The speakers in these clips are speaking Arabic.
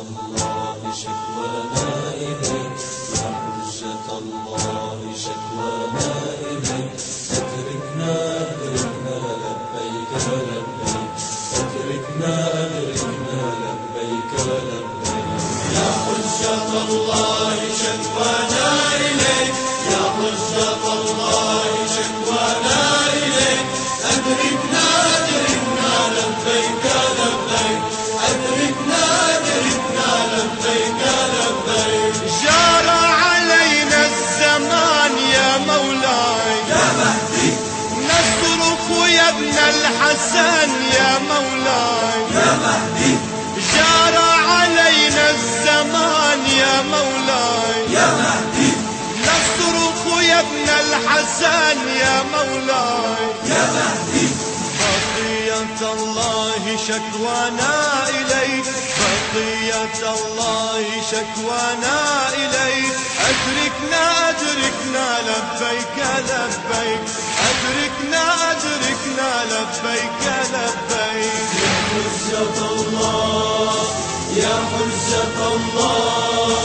الله شكوانا إليك، يا حجة الله شكوانا إليك، أدركنا أدركنا لبيك لبيك، أدركنا أدركنا لبيك لبيك. يا حجة الله شكوانا إليك، يا حجة الله شكوانا إليك، أدركنا أدركنا لبيك لبيك، أدركنا أدركنا لبيك لبيك. جار علينا الزمان يا مولاي يا مهدي، نصرخ يا ابن الحسن يا مولاي يا مهدي، جار علينا الزمان يا مولاي يا مهدي، نصرخ يا ابن الحسن يا مولاي يا مهدي. بقية الله شكوانا إليك، بقية الله شكوانا إليك، أدركنا أدركنا لبيك لبيك، أدركنا أدركنا لبيك لبيك. يا حجة الله، يا حجة الله،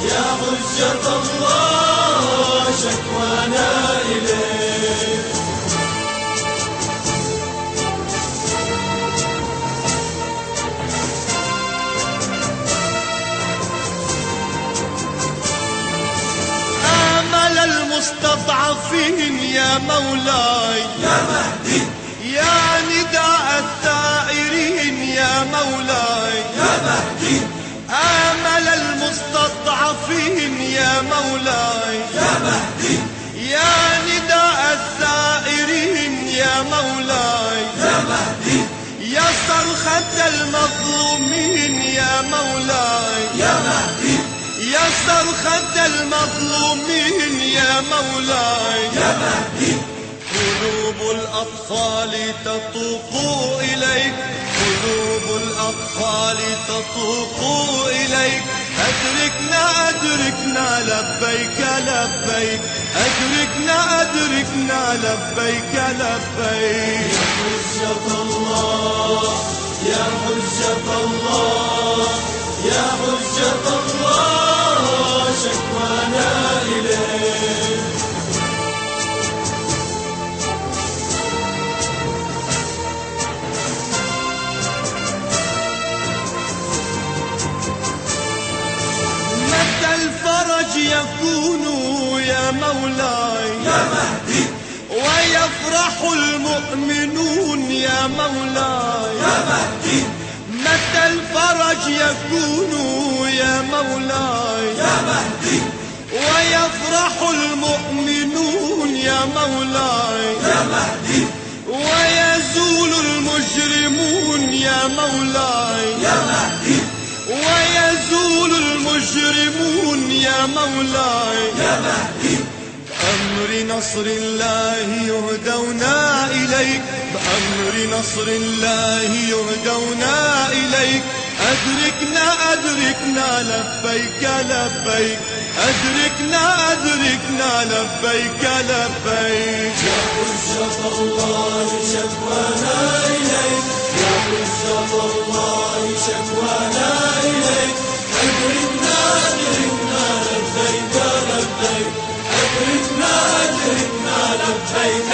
يا حجة الله شكوانا إليك. آمل المستضعفين يا مولاي يا مهدي، يا نداء الثائرين يا مولاي يا مهدي، آمل المستضعفين يا مولاي يا مهدي، يا نداء الثائرين يا مولاي يا مهدي، يا صرخة المظلومين يا مولاي يا مهدي، يا صرخة المظلومين يا مولاي يا مهدي. قلوب الأطفال تطوق إليك، قلوب الأطفال تطوق إليك، أدركنا أدركنا لبيك لبيك، أدركنا أدركنا لبيك لبيك. يا حجة الله، يا حجة الله، يا حجة الله شكوانا إليك. متى الفرج يكون يا مولاي يا مهدي، ويفرح المؤمنون يا مولاي يا مهدي، متى الفرج يكون يا مولاي يا مهدي، ويفرح المؤمنون يا مولاي يا مهدي، ويزول المجرمون يا مولاي يا مهدي، ويزول المجرمون يا مولاي يا مهدي. بأمر نصر الله يهدونا إليك، بأمر نصر الله يهدونا إليك، أدركنا أدركنا لبيك لبيك، أدركنا أدركنا لبيك لبيك. يا حجة الله شكوانا إليك، يا حجة الله شكوانا إليك، أدركنا أدركنا لبيك لبيك، أدركنا أدركنا لبيك